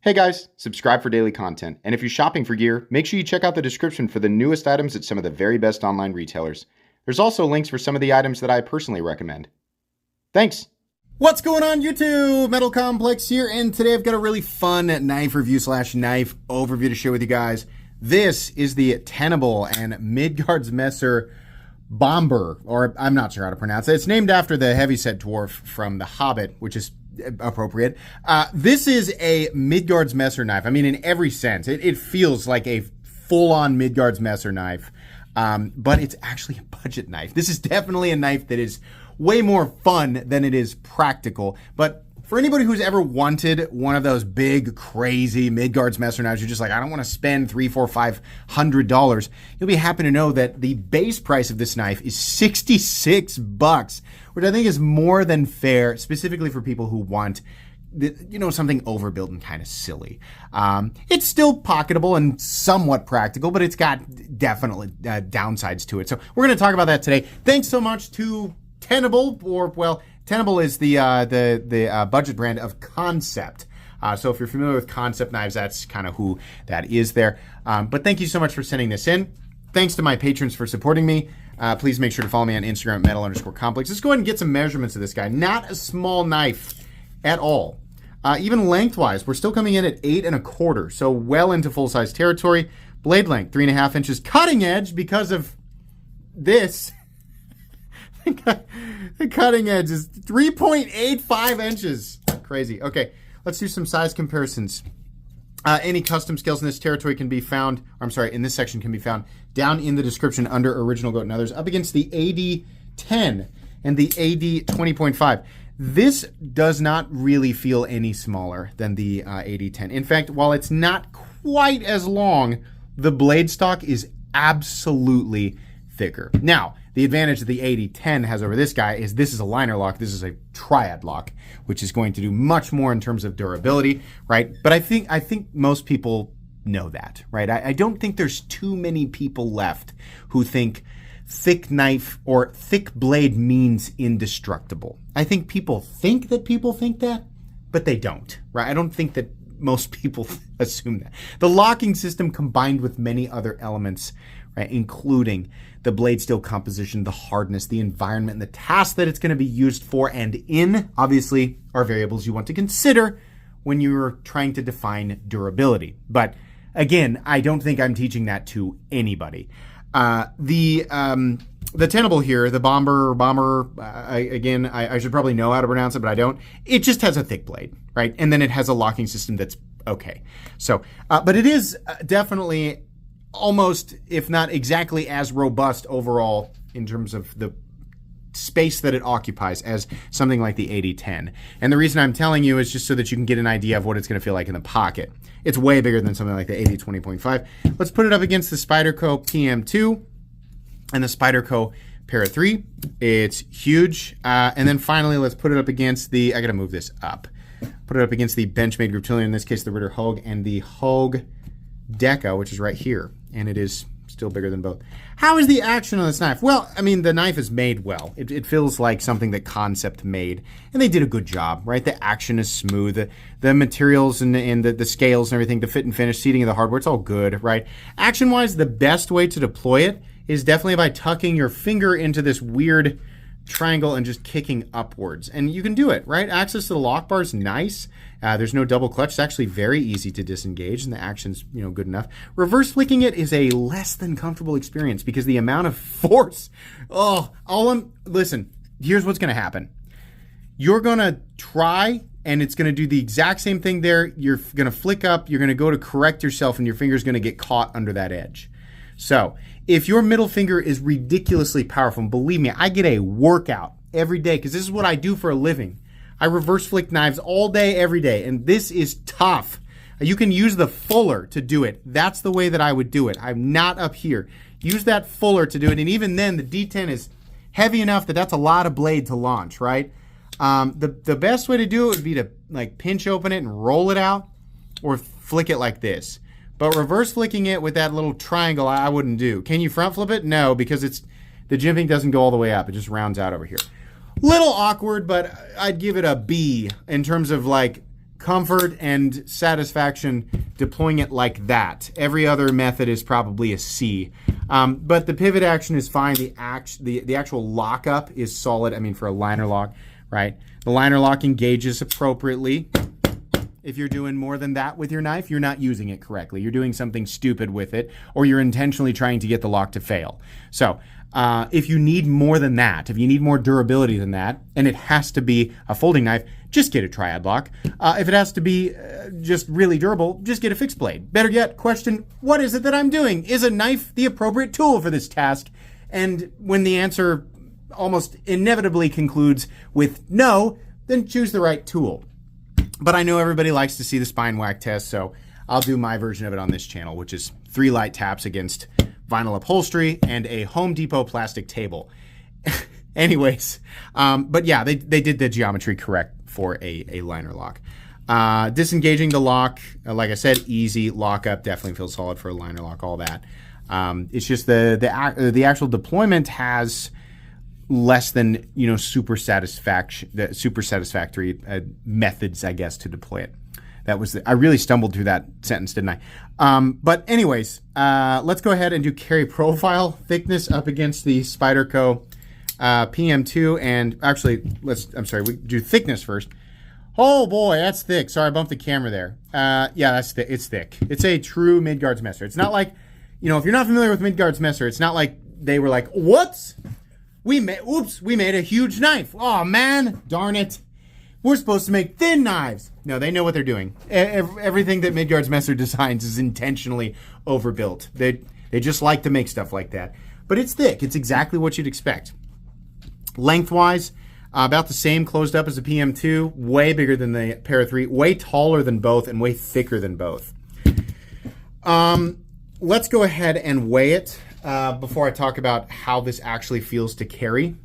Hey guys, subscribe for daily content, and if you're shopping for gear, make sure you check out the description for the newest items at some of the very best online retailers. There's also links for some of the items that I personally recommend. Thanks! What's going on YouTube? Metal Complex here, and today I've got a really fun knife review / knife overview to share with you guys. This is the Tenable and Midgards Messer Bombur, or I'm not sure how to pronounce it. It's named after the heavyset dwarf from The Hobbit, which is appropriate. This is a Midgards Messer knife. I mean, in every sense. It feels like a full-on Midgards Messer knife, but it's actually a budget knife. This is definitely a knife that is way more fun than it is practical. But for anybody who's ever wanted one of those big, crazy Midgards Messer knives, you're just like, I don't want to spend $300, $400, $500. You'll be happy to know that the base price of this knife is $66, which I think is more than fair, specifically for people who want, something overbuilt and kind of silly. It's still pocketable and somewhat practical, but it's got definitely downsides to it. So we're going to talk about that today. Thanks so much to Tenable, Tenable is the budget brand of Concept. So if you're familiar with Concept knives, that's kind of who that is there. But thank you so much for sending this in. Thanks to my patrons for supporting me. Please make sure to follow me on Instagram at metal_complex. Let's go ahead and get some measurements of this guy. Not a small knife at all. Even lengthwise, we're still coming in at 8 1/4, so well into full-size territory. Blade length, 3.5 inches. Cutting edge, because of this, the cutting edge is 3.85 inches. Crazy. Okay, let's do some size comparisons. Any custom scales in this territory can be found, in this section can be found down in the description under Original Goat and others, up against the AD10 and the AD20.5. This does not really feel any smaller than the AD10. In fact, while it's not quite as long, the blade stock is absolutely thicker. Now, the advantage that the AD10 has over this guy is this is a liner lock. This is a triad lock, which is going to do much more in terms of durability, right? But I think most people know that, right? I don't think there's too many people left who think thick knife or thick blade means indestructible. I think people think that, but they don't, right? I don't think that most people assume that. The locking system combined with many other elements, right, including the blade steel composition, the hardness, the environment, and the task that it's going to be used for and in, obviously, are variables you want to consider when you're trying to define durability. But again, I don't think I'm teaching that to anybody. The Tenable here, the Bombur, I should probably know how to pronounce it, but I don't. It just has a thick blade, right? And then it has a locking system that's okay. So, but it is definitely almost, if not exactly as robust overall in terms of the space that it occupies as something like the AD10. And the reason I'm telling you is just so that you can get an idea of what it's going to feel like in the pocket. It's way bigger than something like the AD20.5. Let's put it up against the Spyderco PM2 and the Spyderco Para 3. It's huge. And then finally, let's put it up against the, I got to move this up. Put it up against the Benchmade Griptilian, in this case the Ritter Hogue, and the Hogue Deca, which is right here. And it is still bigger than both. How is the action on this knife? Well, I mean, the knife is made well. It feels like something that Concept made, and they did a good job, right? The action is smooth. The materials and the scales and everything, the fit and finish, seating of the hardware, it's all good, right? Action-wise, the best way to deploy it is definitely by tucking your finger into this weird triangle and just kicking upwards. And you can do it, right? Access to the lock bar is nice. There's no double clutch. It's actually very easy to disengage, and the action's good enough. Reverse flicking it is a less than comfortable experience because the amount of force. Listen, here's what's going to happen. You're going to try, and it's going to do the exact same thing there. You're going to flick up. You're going to go to correct yourself, and your finger's going to get caught under that edge. So if your middle finger is ridiculously powerful, and believe me, I get a workout every day because this is what I do for a living. I reverse flick knives all day, every day, and this is tough. You can use the fuller to do it. That's the way that I would do it. I'm not up here. Use that fuller to do it, and even then, the D10 is heavy enough that that's a lot of blade to launch, right? The best way to do it would be to like pinch open it and roll it out, or flick it like this. But reverse flicking it with that little triangle, I wouldn't do. Can you front flip it? No, because the jimping doesn't go all the way up. It just rounds out over here. Little awkward, but I'd give it a B in terms of like comfort and satisfaction deploying it like that. Every other method is probably a C. But the pivot action is fine. The actual lockup is solid. I mean, for a liner lock, right? The liner lock engages appropriately. If you're doing more than that with your knife, you're not using it correctly. You're doing something stupid with it, or you're intentionally trying to get the lock to fail. So if you need more than that, if you need more durability than that, and it has to be a folding knife, just get a triad lock. If it has to be just really durable, just get a fixed blade. Better yet, question, what is it that I'm doing? Is a knife the appropriate tool for this task? And when the answer almost inevitably concludes with no, then choose the right tool. But I know everybody likes to see the spine whack test, so I'll do my version of it on this channel, which is 3 light taps against vinyl upholstery and a Home Depot plastic table. Anyways, but yeah, they did the geometry correct for a liner lock. Disengaging the lock, like I said, easy. Lockup definitely feels solid for a liner lock, all that. It's just the actual deployment has less than super satisfactory methods, I guess, to deploy it. That was I really stumbled through that sentence, didn't I? But anyways, let's go ahead and do carry profile thickness up against the Spyderco PM2, and actually we do thickness first. Oh boy, that's thick. Sorry, I bumped the camera there. Yeah, that's thick. It's thick. It's a true Midgards messer. It's not like, if you're not familiar with Midgards messer, it's not like they were like, whoops, we made a huge knife. Oh man, darn it. We're supposed to make thin knives. No, they know what they're doing. Everything that Midgards messer designs is intentionally overbuilt. They just like to make stuff like that. But it's thick. It's exactly what you'd expect. Lengthwise, about the same closed up as the PM2, way bigger than the Para 3, way taller than both, and way thicker than both. Let's go ahead and weigh it before I talk about how this actually feels to carry.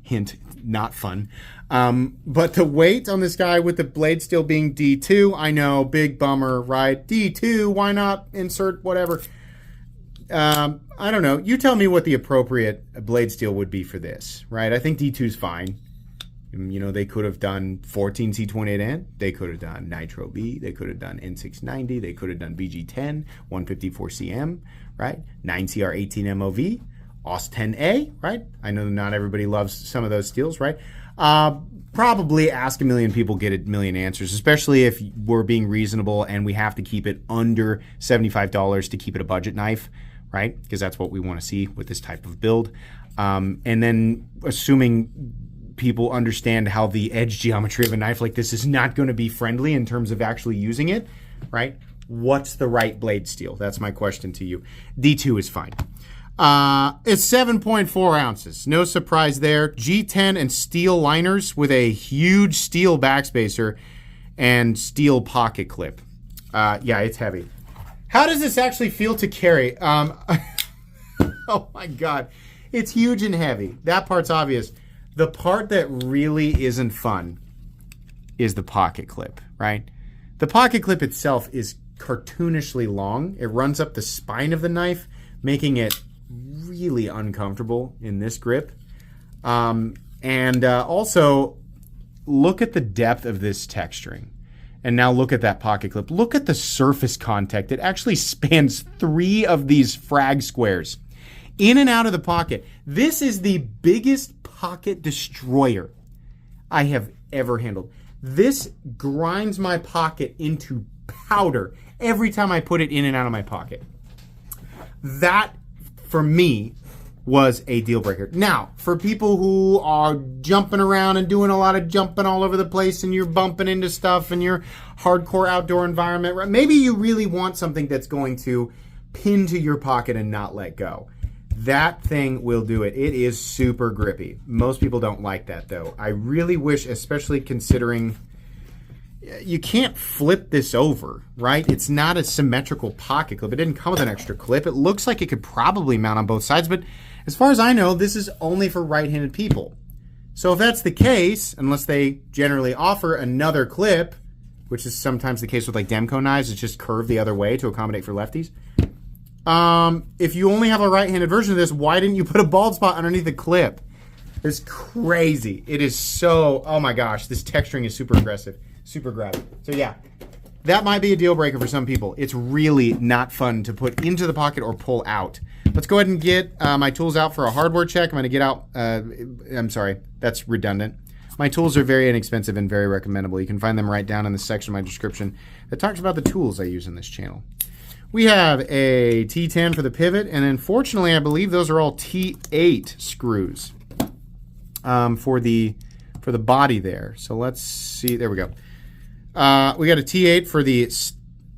Hint, not fun. But the weight on this guy with the blade steel being D2, I know, big bummer, right? D2, why not insert whatever? I don't know. You tell me what the appropriate blade steel would be for this, right? I think D2 is fine. They could have done 14C28N. They could have done Nitro B. They could have done N690. They could have done BG10, 154CM, right? 9CR18 MOV, OS10A, right? I know not everybody loves some of those steels, right? Probably ask a million people, get a million answers, especially if we're being reasonable and we have to keep it under $75 to keep it a budget knife, right? Because that's what we want to see with this type of build. And then assuming people understand how the edge geometry of a knife like this is not going to be friendly in terms of actually using it, right? What's the right blade steel? That's my question to you. D2 is fine. It's 7.4 ounces. No surprise there. G10 and steel liners with a huge steel backspacer and steel pocket clip. Yeah, it's heavy. How does this actually feel to carry? Oh my God. It's huge and heavy. That part's obvious. The part that really isn't fun is the pocket clip, right? The pocket clip itself is cartoonishly long. It runs up the spine of the knife, making it really uncomfortable in this grip. And also, look at the depth of this texturing. And now look at that pocket clip. Look at the surface contact. It actually spans 3 of these frag squares in and out of the pocket. This is the biggest pocket destroyer I have ever handled. This grinds my pocket into powder every time I put it in and out of my pocket. That, for me, was a deal breaker. Now, for people who are jumping around and doing a lot of jumping all over the place and you're bumping into stuff and you're hardcore outdoor environment, right? Maybe you really want something that's going to pin to your pocket and not let go. That thing will do it. It is super grippy. Most people don't like that, though. I really wish, especially considering you can't flip this over, right? It's not a symmetrical pocket clip. It didn't come with an extra clip. It looks like it could probably mount on both sides, but as far as I know, this is only for right-handed people. So if that's the case, unless they generally offer another clip, which is sometimes the case with like Demco knives, it's just curved the other way to accommodate for lefties. If you only have a right-handed version of this, why didn't you put a bald spot underneath the clip? It's crazy. It is so, oh my gosh, this texturing is super aggressive. super grabby. So yeah, that might be a deal breaker for some people. It's really not fun to put into the pocket or pull out. Let's go ahead and get my tools out for a hardware check. I'm going to get out, I'm sorry, that's redundant. My tools are very inexpensive and very recommendable. You can find them right down in the section of my description that talks about the tools I use in this channel. We have a T10 for the pivot, and unfortunately, I believe those are all T8 screws for the body there. So let's see. There we go. We got a T8 for the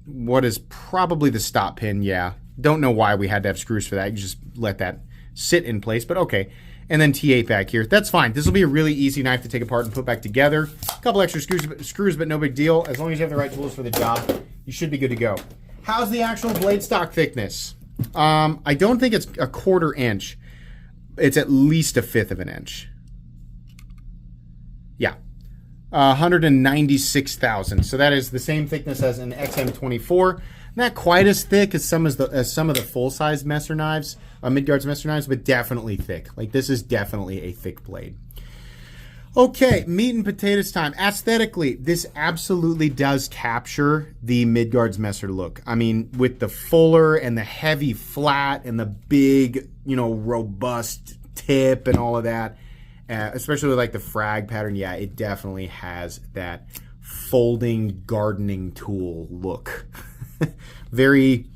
what is probably the stop pin. Yeah, don't know why we had to have screws for that. You just let that sit in place, but okay. And then T8 back here. That's fine. This will be a really easy knife to take apart and put back together. A couple extra screws, but no big deal. As long as you have the right tools for the job, you should be good to go. How's the actual blade stock thickness? I don't think it's a 1/4 inch. It's at least 1/5 of an inch. Yeah. 196 thousandths. So that is the same thickness as an XM24. Not quite as thick as some of the full-size Messer knives, Midgards Messer knives, but definitely thick. Like, this is definitely a thick blade. Okay, meat and potatoes time. Aesthetically, this absolutely does capture the Midgards Messer look. I mean, with the fuller and the heavy flat and the big, robust tip and all of that, especially with like the frag pattern, yeah, it definitely has that folding gardening tool look. Very,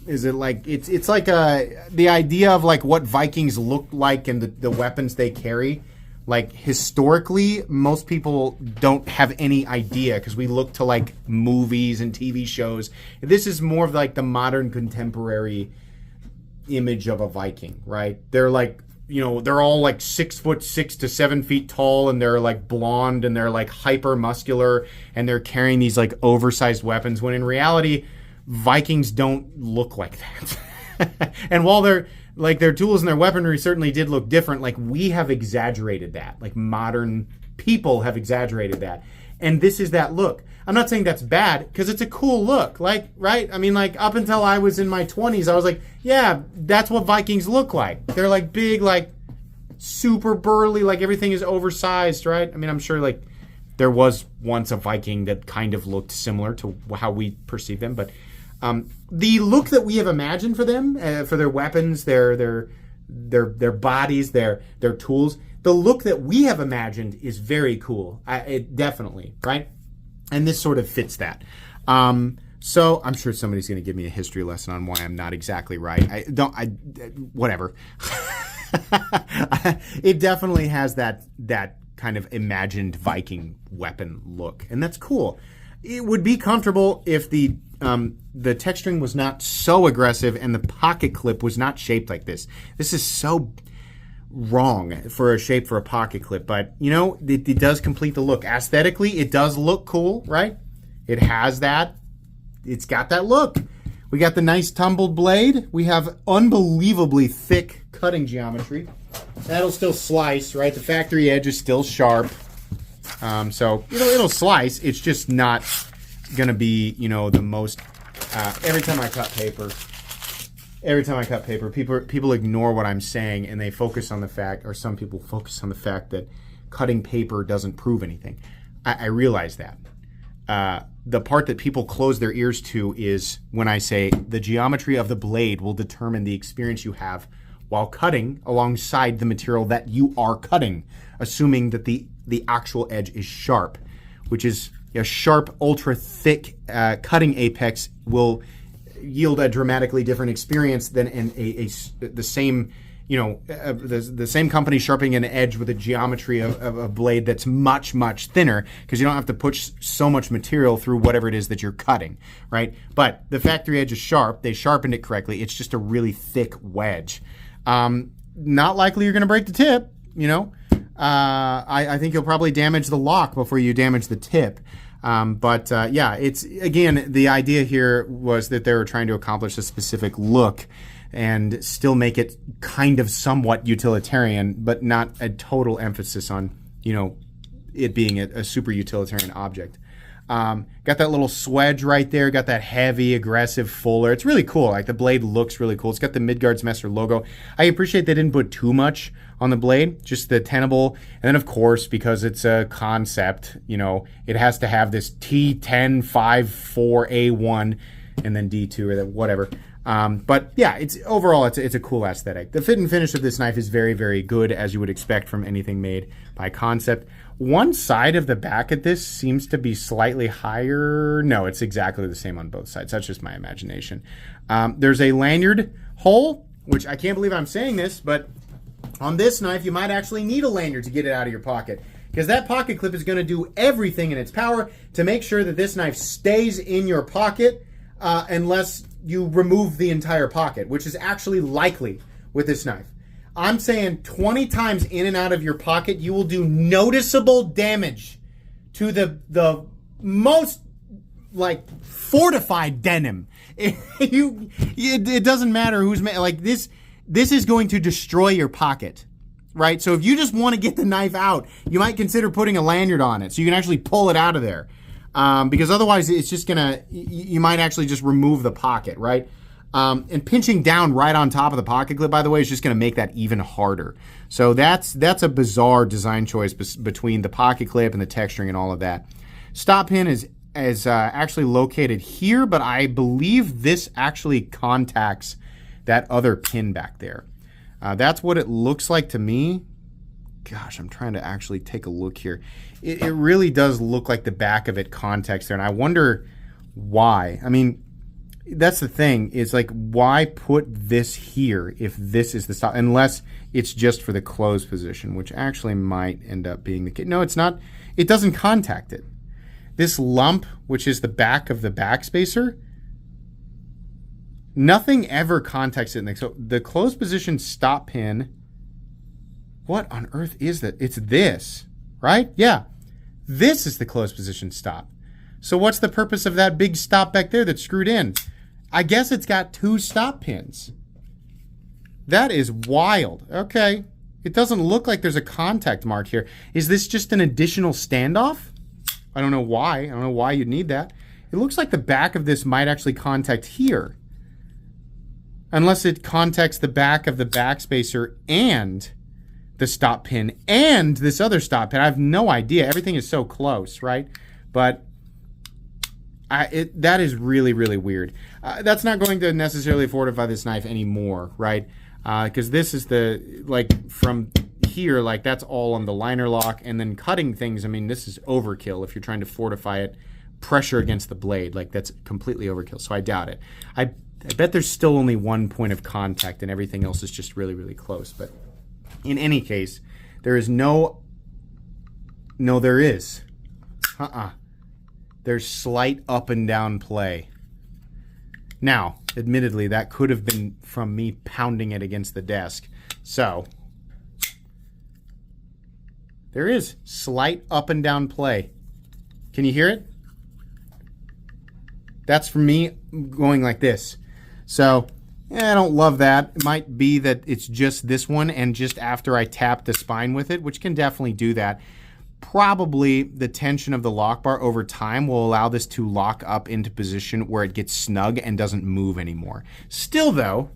is it like, it's like the idea of like what Vikings look like and the weapons they carry. Like historically, most people don't have any idea because we look to like movies and TV shows. This is more of like the modern contemporary image of a Viking, right? They're like, they're all like 6'6" to 7 feet tall, and they're like blonde, and they're like hyper muscular, and they're carrying these like oversized weapons. When in reality, Vikings don't look like that. And while they're like their tools and their weaponry certainly did look different, like we have exaggerated that. Like modern people have exaggerated that. And this is that look. I'm not saying that's bad because it's a cool look, like, right? I mean, like up until I was in my 20s, I was like, yeah, that's what Vikings look like. They're like big, like super burly, like everything is oversized, right? I mean, I'm sure like there was once a Viking that kind of looked similar to how we perceive them, but the look that we have imagined for them, for their weapons, their bodies, their tools, the look that we have imagined is very cool. It definitely, right? And this sort of fits that. So I'm sure somebody's going to give me a history lesson on why I'm not exactly right. Whatever. It definitely has that kind of imagined Viking weapon look, and that's cool. It would be comfortable if the texturing was not so aggressive and the pocket clip was not shaped like this. This is so wrong for a shape for a pocket clip, but it does complete the look. Aesthetically, it does look cool, right? It has that. It's got that look. We got the nice tumbled blade. We have unbelievably thick cutting geometry. That'll still slice, right? The factory edge is still sharp. So it'll slice. It's just not gonna be, the most. Every time I cut paper, people ignore what I'm saying, and they focus on the fact, or some people focus on the fact that cutting paper doesn't prove anything. I realize that. The part that people close their ears to is when I say the geometry of the blade will determine the experience you have while cutting alongside the material that you are cutting, assuming that the actual edge is sharp, which is a sharp, ultra thick cutting apex will yield a dramatically different experience than the same the same company sharpening an edge with a geometry of a blade that's much, much thinner, because you don't have to push so much material through whatever it is that you're cutting, right? But the factory edge is sharp. They sharpened it correctly. It's just a really thick wedge. Not likely you're going to break the tip, I think you'll probably damage the lock before you damage the tip. Yeah, it's, again, the idea here was that they were trying to accomplish a specific look and still make it kind of somewhat utilitarian, but not a total emphasis on, it being a super utilitarian object. Got that little swedge right there. Got that heavy, aggressive fuller. It's really cool. Like the blade looks really cool. It's got the Midgards Messer logo. I appreciate they didn't put too much on the blade, just the Tenable. And then of course, because it's a concept, you know, it has to have this T1054A1 and then D2 or whatever. But yeah, it's overall, it's a cool aesthetic. The fit and finish of this knife is very, very good, as you would expect from anything made by Concept. One side of the back at this seems to be slightly higher. No, it's exactly the same on both sides. That's just my imagination. There's a lanyard hole, which I can't believe I'm saying this, but on this knife, you might actually need a lanyard to get it out of your pocket, because that pocket clip is going to do everything in its power to make sure that this knife stays in your pocket unless you remove the entire pocket, which is actually likely with this knife. I'm saying 20 times in and out of your pocket, you will do noticeable damage to the most like fortified denim. It doesn't matter who's made, like this is going to destroy your pocket, right? So if you just want to get the knife out, you might consider putting a lanyard on it so you can actually pull it out of there. Because otherwise it's just you might actually just remove the pocket, right? And pinching down right on top of the pocket clip, by the way, is just gonna make that even harder. So that's a bizarre design choice between the pocket clip and the texturing and all of that. Stop pin is actually located here, but I believe this actually contacts that other pin back there. That's what it looks like to me. Gosh, I'm trying to actually take a look here. It really does look like the back of it contacts there, and I wonder why. I mean, that's the thing. Is like, why put this here if this is the stop? Unless it's just for the close position, which actually might end up being the case. No, it's not. It doesn't contact it. This lump, which is the back of the backspacer, nothing ever contacts it. So the close position stop pin, what on earth is that? It's this, right? Yeah. This is the close position stop. So what's the purpose of that big stop back there that's screwed in? I guess it's got two stop pins. That is wild. Okay. It doesn't look like there's a contact mark here. Is this just an additional standoff? I don't know why. I don't know why you'd need that. It looks like the back of this might actually contact here. Unless it contacts the back of the backspacer and the stop pin and this other stop pin. I have no idea. Everything is so close, right? But that is really, really weird. That's not going to necessarily fortify this knife anymore, right? Because this is like from here, like that's all on the liner lock, and then cutting things. I mean, this is overkill if you're trying to fortify it, pressure against the blade. Like that's completely overkill. So I doubt it. I bet there's still only one point of contact, and everything else is just really, really close. But in any case, there is no, there is. There's slight up and down play. Now, admittedly, that could have been from me pounding it against the desk. So, there is slight up and down play. Can you hear it? That's from me going like this. So, I don't love that. It might be that it's just this one and just after I tap the spine with it, which can definitely do that. Probably the tension of the lock bar over time will allow this to lock up into position where it gets snug and doesn't move anymore. Still though,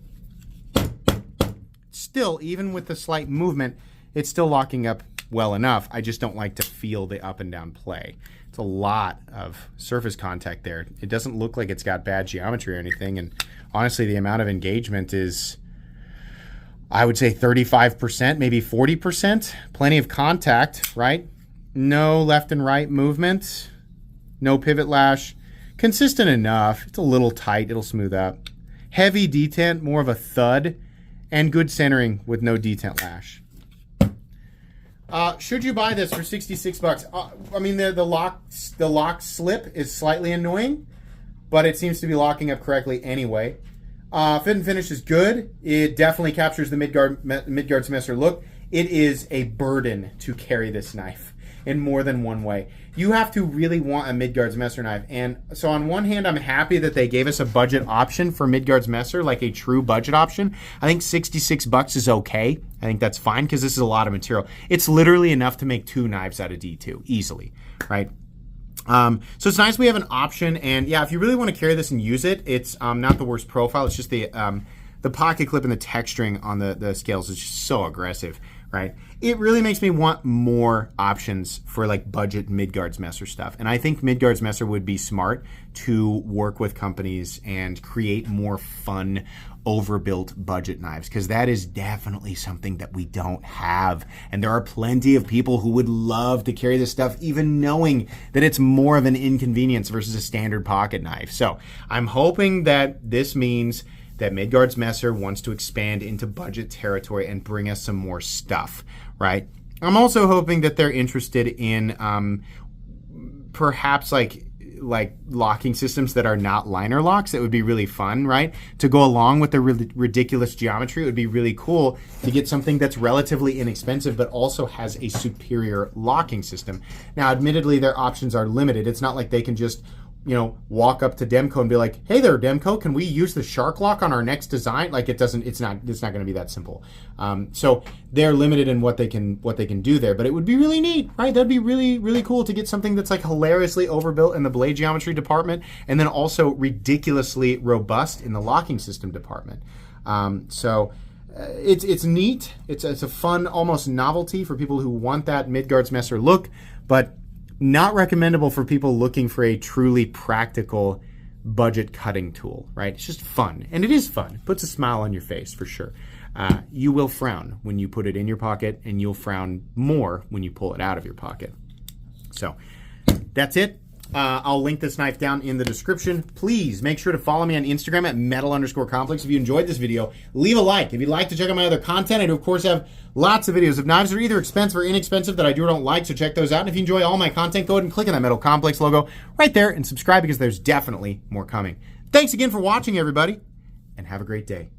even with the slight movement, it's still locking up well enough. I just don't like to feel the up and down play. It's a lot of surface contact there. It doesn't look like it's got bad geometry or anything, and honestly, the amount of engagement is, I would say 35%, maybe 40%. Plenty of contact, right? No left and right movement. No pivot lash. Consistent enough. It's a little tight. It'll smooth up. Heavy detent, more of a thud. And good centering with no detent lash. Should you buy this for $66? I mean, the lock slip is slightly annoying, but it seems to be locking up correctly anyway. Fit and finish is good. It definitely captures the Midgards Messer look. It is a burden to carry this knife in more than one way. You have to really want a Midgards Messer knife. And so on one hand, I'm happy that they gave us a budget option for Midgards Messer, like a true budget option. I think $66 is okay. I think that's fine because this is a lot of material. It's literally enough to make 2 knives out of D2 easily, right? So it's nice we have an option, and yeah, if you really want to carry this and use it, it's not the worst profile. It's just the pocket clip and the texturing on the scales is just so aggressive, right? It really makes me want more options for like budget Midgards Messer stuff. And I think Midgards Messer would be smart to work with companies and create more fun, overbuilt budget knives, because that is definitely something that we don't have. And there are plenty of people who would love to carry this stuff, even knowing that it's more of an inconvenience versus a standard pocket knife. So I'm hoping that this means that Midgards Messer wants to expand into budget territory and bring us some more stuff, right? I'm also hoping that they're interested in perhaps like locking systems that are not liner locks. That would be really fun, right? To go along with the ridiculous geometry, it would be really cool to get something that's relatively inexpensive but also has a superior locking system. Now, admittedly, their options are limited. It's not like they can just walk up to Demco and be like, "Hey there, Demco, can we use the shark lock on our next design?" Like it's not going to be that simple. So they're limited in what they can do there. But it would be really neat, right? That'd be really, really cool to get something that's like hilariously overbuilt in the blade geometry department, and then also ridiculously robust in the locking system department. It's neat. It's a fun, almost novelty for people who want that Midgards Messer look, but not recommendable for people looking for a truly practical budget cutting tool, right? It's just fun. And it is fun. It puts a smile on your face for sure. You will frown when you put it in your pocket, and you'll frown more when you pull it out of your pocket. So that's it. I'll link this knife down in the description. Please make sure to follow me on Instagram at metal_complex. If you enjoyed this video, leave a like. If you'd like to check out my other content, I do, of course, have lots of videos of knives that are either expensive or inexpensive that I do or don't like, so check those out. And if you enjoy all my content, go ahead and click on that Metal Complex logo right there and subscribe, because there's definitely more coming. Thanks again for watching, everybody, and have a great day.